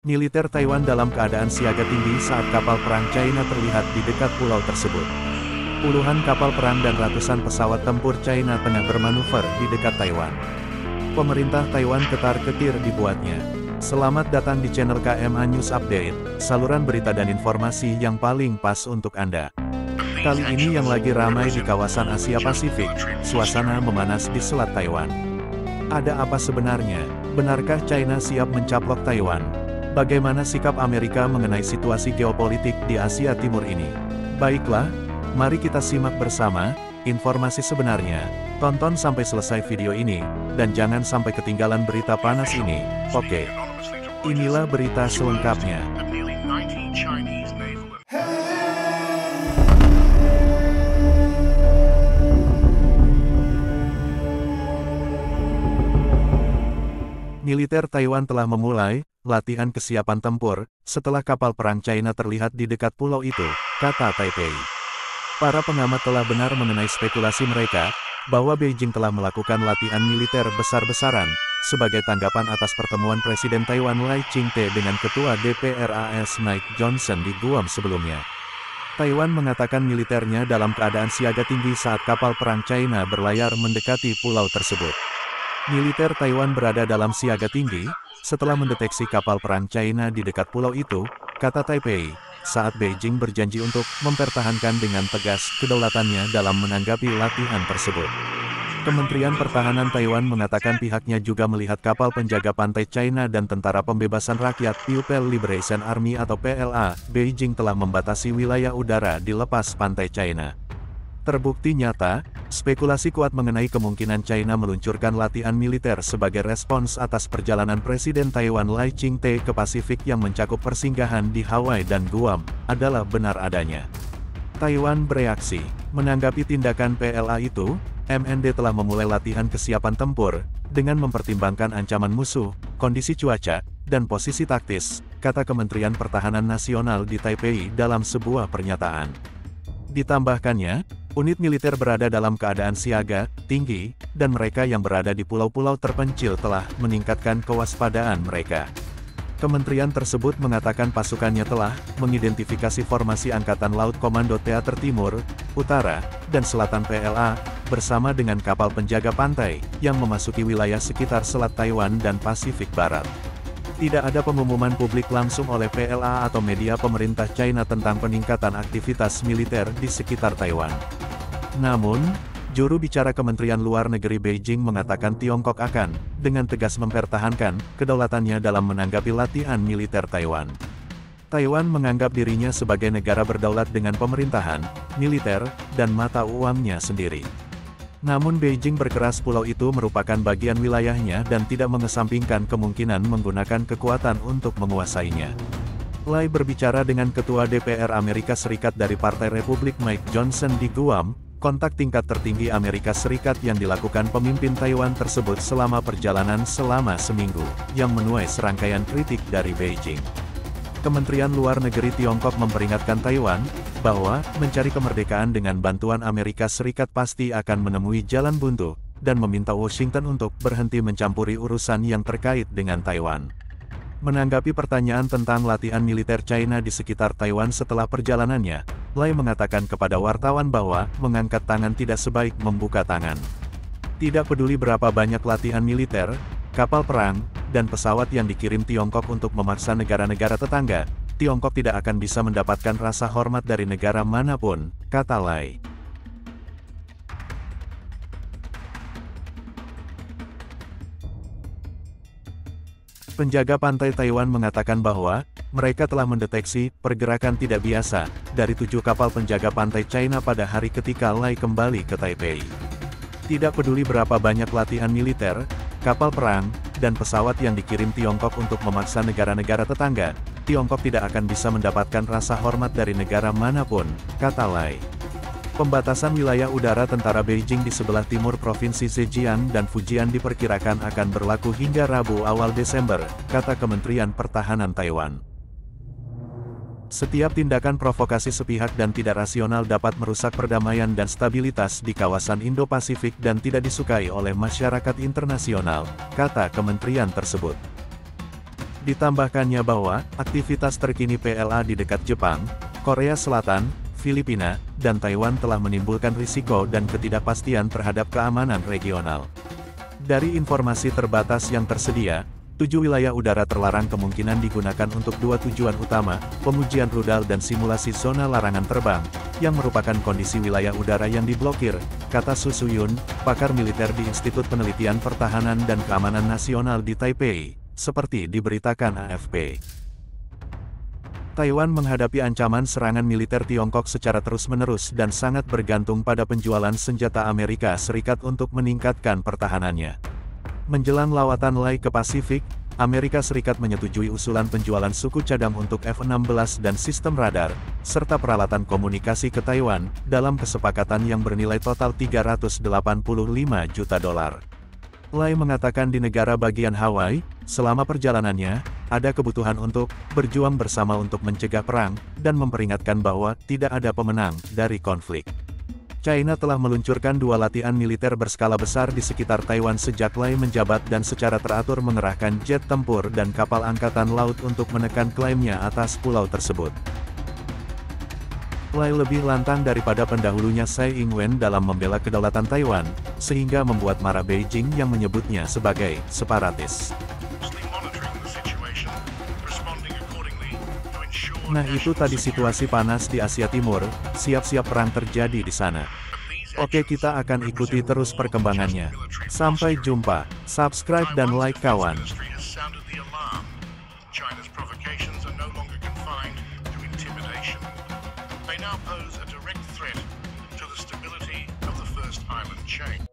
Militer Taiwan dalam keadaan siaga tinggi saat kapal perang China terlihat di dekat pulau tersebut. Puluhan kapal perang dan ratusan pesawat tempur China tengah bermanuver di dekat Taiwan. Pemerintah Taiwan ketar-ketir dibuatnya. Selamat datang di channel KMA News Update, saluran berita dan informasi yang paling pas untuk Anda. Kali ini yang lagi ramai di kawasan Asia Pasifik, suasana memanas di Selat Taiwan. Ada apa sebenarnya? Benarkah China siap mencaplok Taiwan? Bagaimana sikap Amerika mengenai situasi geopolitik di Asia Timur ini? Baiklah, mari kita simak bersama informasi sebenarnya. Tonton sampai selesai video ini, dan jangan sampai ketinggalan berita panas ini. Oke, inilah berita selengkapnya. Militer Taiwan telah memulai latihan kesiapan tempur setelah kapal perang China terlihat di dekat pulau itu, kata Taipei. Para pengamat telah benar mengenai spekulasi mereka bahwa Beijing telah melakukan latihan militer besar-besaran sebagai tanggapan atas pertemuan Presiden Taiwan Lai Ching-te dengan Ketua DPR AS Mike Johnson di Guam sebelumnya. Taiwan mengatakan militernya dalam keadaan siaga tinggi saat kapal perang China berlayar mendekati pulau tersebut. Militer Taiwan berada dalam siaga tinggi setelah mendeteksi kapal perang China di dekat pulau itu, kata Taipei, saat Beijing berjanji untuk mempertahankan dengan tegas kedaulatannya dalam menanggapi latihan tersebut. Kementerian Pertahanan Taiwan mengatakan pihaknya juga melihat kapal penjaga pantai China dan Tentara Pembebasan Rakyat People Liberation Army atau PLA, Beijing telah membatasi wilayah udara di lepas pantai China. Terbukti nyata, spekulasi kuat mengenai kemungkinan China meluncurkan latihan militer sebagai respons atas perjalanan Presiden Taiwan Lai Ching-te ke Pasifik yang mencakup persinggahan di Hawaii dan Guam, adalah benar adanya. Taiwan bereaksi. Menanggapi tindakan PLA itu, MND telah memulai latihan kesiapan tempur, dengan mempertimbangkan ancaman musuh, kondisi cuaca, dan posisi taktis, kata Kementerian Pertahanan Nasional di Taipei dalam sebuah pernyataan. Ditambahkannya, unit militer berada dalam keadaan siaga, tinggi, dan mereka yang berada di pulau-pulau terpencil telah meningkatkan kewaspadaan mereka. Kementerian tersebut mengatakan pasukannya telah mengidentifikasi formasi Angkatan Laut Komando Teater Timur, Utara, dan Selatan PLA, bersama dengan kapal penjaga pantai, yang memasuki wilayah sekitar Selat Taiwan dan Pasifik Barat. Tidak ada pengumuman publik langsung oleh PLA atau media pemerintah China tentang peningkatan aktivitas militer di sekitar Taiwan. Namun, juru bicara Kementerian Luar Negeri Beijing mengatakan Tiongkok akan, dengan tegas mempertahankan, kedaulatannya dalam menanggapi latihan militer Taiwan. Taiwan menganggap dirinya sebagai negara berdaulat dengan pemerintahan, militer, dan mata uangnya sendiri. Namun Beijing berkeras pulau itu merupakan bagian wilayahnya dan tidak mengesampingkan kemungkinan menggunakan kekuatan untuk menguasainya. Lai berbicara dengan Ketua DPR Amerika Serikat dari Partai Republik Mike Johnson di Guam, kontak tingkat tertinggi Amerika Serikat yang dilakukan pemimpin Taiwan tersebut selama perjalanan selama seminggu, yang menuai serangkaian kritik dari Beijing. Kementerian Luar Negeri Tiongkok memperingatkan Taiwan, bahwa mencari kemerdekaan dengan bantuan Amerika Serikat pasti akan menemui jalan buntu, dan meminta Washington untuk berhenti mencampuri urusan yang terkait dengan Taiwan. Menanggapi pertanyaan tentang latihan militer China di sekitar Taiwan setelah perjalanannya, Lai mengatakan kepada wartawan bahwa mengangkat tangan tidak sebaik membuka tangan. Tidak peduli berapa banyak latihan militer, kapal perang, dan pesawat yang dikirim Tiongkok untuk memaksa negara-negara tetangga, Tiongkok tidak akan bisa mendapatkan rasa hormat dari negara manapun, kata Lai. Penjaga pantai Taiwan mengatakan bahwa mereka telah mendeteksi pergerakan tidak biasa dari 7 kapal penjaga pantai China pada hari ketika Lai kembali ke Taipei. Tidak peduli berapa banyak latihan militer, kapal perang, dan pesawat yang dikirim Tiongkok untuk memaksa negara-negara tetangga, Tiongkok tidak akan bisa mendapatkan rasa hormat dari negara manapun, kata Lai. Pembatasan wilayah udara tentara Beijing di sebelah timur Provinsi Zhejiang dan Fujian diperkirakan akan berlaku hingga Rabu awal Desember, kata Kementerian Pertahanan Taiwan. Setiap tindakan provokasi sepihak dan tidak rasional dapat merusak perdamaian dan stabilitas di kawasan Indo-Pasifik dan tidak disukai oleh masyarakat internasional, kata kementerian tersebut. Ditambahkannya bahwa, aktivitas terkini PLA di dekat Jepang, Korea Selatan, Filipina, dan Taiwan telah menimbulkan risiko dan ketidakpastian terhadap keamanan regional. Dari informasi terbatas yang tersedia, 7 wilayah udara terlarang kemungkinan digunakan untuk 2 tujuan utama, pengujian rudal dan simulasi zona larangan terbang, yang merupakan kondisi wilayah udara yang diblokir, kata Su Suyun, pakar militer di Institut Penelitian Pertahanan dan Keamanan Nasional di Taipei, seperti diberitakan AFP. Taiwan menghadapi ancaman serangan militer Tiongkok secara terus-menerus dan sangat bergantung pada penjualan senjata Amerika Serikat untuk meningkatkan pertahanannya. Menjelang lawatan Lai ke Pasifik, Amerika Serikat menyetujui usulan penjualan suku cadang untuk F-16 dan sistem radar, serta peralatan komunikasi ke Taiwan, dalam kesepakatan yang bernilai total $385 juta. Lai mengatakan di negara bagian Hawaii, selama perjalanannya, ada kebutuhan untuk berjuang bersama untuk mencegah perang, dan memperingatkan bahwa tidak ada pemenang dari konflik. China telah meluncurkan 2 latihan militer berskala besar di sekitar Taiwan sejak Lai menjabat dan secara teratur mengerahkan jet tempur dan kapal angkatan laut untuk menekan klaimnya atas pulau tersebut. Lai lebih lantang daripada pendahulunya Tsai Ing-wen dalam membela kedaulatan Taiwan, sehingga membuat marah Beijing yang menyebutnya sebagai separatis. Nah, itu tadi situasi panas di Asia Timur, siap-siap perang terjadi di sana. Oke, kita akan ikuti terus perkembangannya. Sampai jumpa, subscribe dan like kawan. China's provocations are no longer confined to intimidation. They now pose a direct threat to the stability of the First Island chain.